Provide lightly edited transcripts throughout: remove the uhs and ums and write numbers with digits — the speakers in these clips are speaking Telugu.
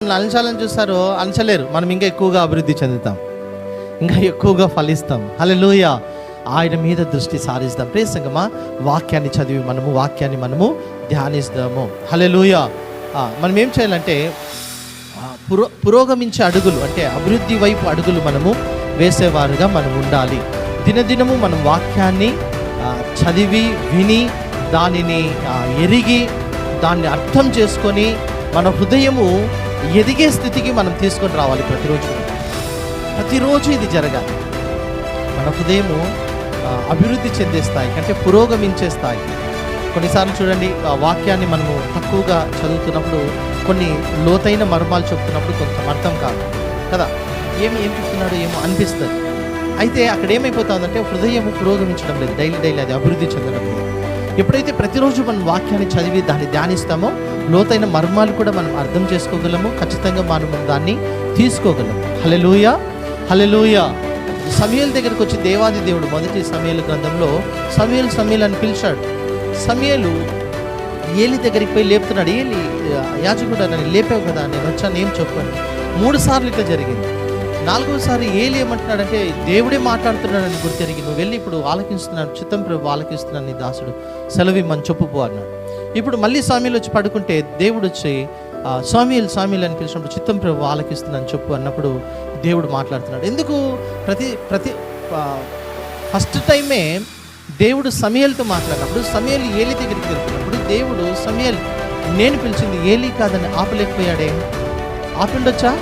మనల్ని అణచాలని చూస్తారో అణచలేరు. మనం ఇంకా ఎక్కువగా అభివృద్ధి చెందుతాం, ఇంకా ఎక్కువగా ఫలిస్తాం. హల్లెలూయా. ఆయన మీద దృష్టి సారిస్తాం. ప్రియ సంగమా, వాక్యాన్ని చదివి వాక్యాన్ని మనము ధ్యానిస్తాము. హల్లెలూయా. మనం ఏం చేయాలంటే పురోగమించే అడుగులు, అంటే అభివృద్ధి వైపు అడుగులు మనము వేసేవారుగా మనం ఉండాలి. దినదినము మనం వాక్యాన్ని చదివి విని దానిని ఎరిగి దాన్ని అర్థం చేసుకొని మన హృదయము ఎదిగే స్థితికి మనం తీసుకొని రావాలి. ప్రతిరోజు ఇది జరగాలి. మన హృదయము అభివృద్ధి చెందే స్థాయి కంటే పురోగమించే స్థాయి. కొన్నిసార్లు చూడండి, వాక్యాన్ని మనము తక్కువగా చదువుతున్నప్పుడు కొన్ని లోతైన మర్మాలు చెప్తున్నప్పుడు కొంత అర్థం కాదు కదా, ఏం చెప్తున్నాడో ఏమో అనిపిస్తుంది. అయితే అక్కడ ఏమైపోతుందంటే హృదయము పురోగమించడం లేదు, డైలీ అది అభివృద్ధి చెందడం లేదు. ఎప్పుడైతే ప్రతిరోజు మనం వాక్యాన్ని చదివి దాన్ని ధ్యానిస్తామో లోతైన మర్మాలు కూడా మనం అర్థం చేసుకోగలము, ఖచ్చితంగా మనం దాన్ని తీసుకోగలము. హల్లెలూయా, హల్లెలూయా. సమూయేలు దగ్గరికి వచ్చి దేవాది దేవుడు మొదటి సమూయేలు గ్రంథంలో సమూయేలు అని పిలిచాడు. సమూయేలు ఏలి దగ్గరికి పోయి లేపుతున్నాడు. ఏలి, యాజకుడు నన్ను లేపావు కదా, నేను వచ్చాను, ఏం చెప్పాను. 3 సార్లు ఇట్లా జరిగింది. 4వసారి ఏలి ఏమంటున్నాడంటే దేవుడే మాట్లాడుతున్నాడని గుర్తెరిగి, నువ్వు వెళ్ళి ఇప్పుడు ఆలకిస్తున్నాను, చిత్తం ప్రభు ఆలకిస్తున్నాను, నీ దాసుడు సెలవిమ్మని చెప్పుపో అన్నాడు. ఇప్పుడు మళ్ళీ సమూయేలు వచ్చి పడుకుంటే దేవుడు వచ్చి సమూయేలు అని పిలిచినప్పుడు చిత్తం ప్రభు ఆలకిస్తున్నాను చెప్పు అన్నప్పుడు దేవుడు మాట్లాడుతున్నాడు. ఎందుకు ప్రతి ఫస్ట్ టైమే దేవుడు సమూయేలుతో మాట్లాడినప్పుడు సమూయేలు ఏలి దగ్గరికి వెళ్తున్నప్పుడు దేవుడు సమూయేలు నేను పిలిచింది ఏలి కాదని ఆపలేకపోయాడే? ఆపిండొచ్చా?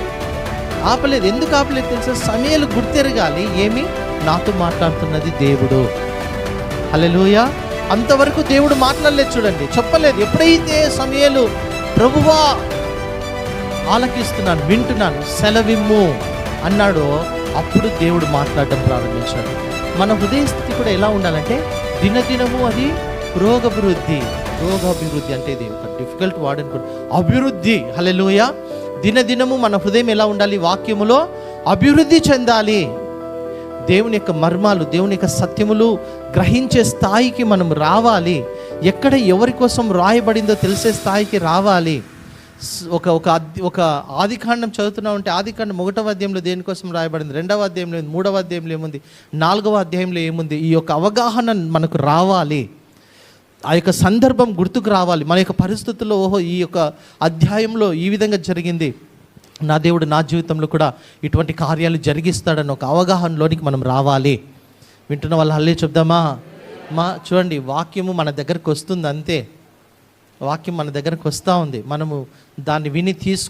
ఆపలేదు. ఎందుకు ఆపలేదు తెలుసా? సమూయేలు గుర్తెరగాలి, ఏమి నాతో మాట్లాడుతున్నది దేవుడు. హల్లెలూయా. అంతవరకు దేవుడు మాట్లాడలేదు, చూడండి, చెప్పలేదు. ఎప్పుడైతే సమూయేలు ప్రభువా ఆలకిస్తున్నాను, వింటున్నాను, సెలవిమ్ము అన్నాడో అప్పుడు దేవుడు మాట్లాడడం ప్రారంభించాడు. మన హృదయ స్థితి కూడా ఎలా ఉండాలంటే దినదినము అది రోగాభివృద్ధి అంటే ఇది ఒక డిఫికల్ట్ వర్డ్ అనుకోండి, అభివృద్ధి. హల్లెలూయా. దినదినము మన హృదయం ఎలా ఉండాలి? వాక్యములో అభివృద్ధి చెందాలి. దేవుని యొక్క మర్మాలు, దేవుని యొక్క సత్యములు గ్రహించే స్థాయికి మనం రావాలి. ఎక్కడ ఎవరి కోసం రాయబడిందో తెలిసే స్థాయికి రావాలి. ఒక ఆదికాండం చదువుతున్నామంటే ఆదికాండం 1వ అధ్యాయంలో దేనికోసం రాయబడింది, 2వ అధ్యాయంలో, 3వ అధ్యాయంలో ఏముంది, 4వ అధ్యాయంలో ఏముంది, ఈ యొక్క అవగాహన మనకు రావాలి. ఆ యొక్క సందర్భం గుర్తుకు రావాలి. మన యొక్క పరిస్థితుల్లో ఓహో ఈ యొక్క అధ్యాయంలో ఈ విధంగా జరిగింది, నా దేవుడు నా జీవితంలో కూడా ఇటువంటి కార్యాలు జరిగిస్తాడని ఒక అవగాహనలోనికి మనం రావాలి. వింటున్న వాళ్ళు హల్లే చెప్దామా? చూడండి, వాక్యము మన దగ్గరకు వస్తుంది, అంతే. వాక్యం మన దగ్గరకు వస్తూ ఉంది, మనము దాన్ని విని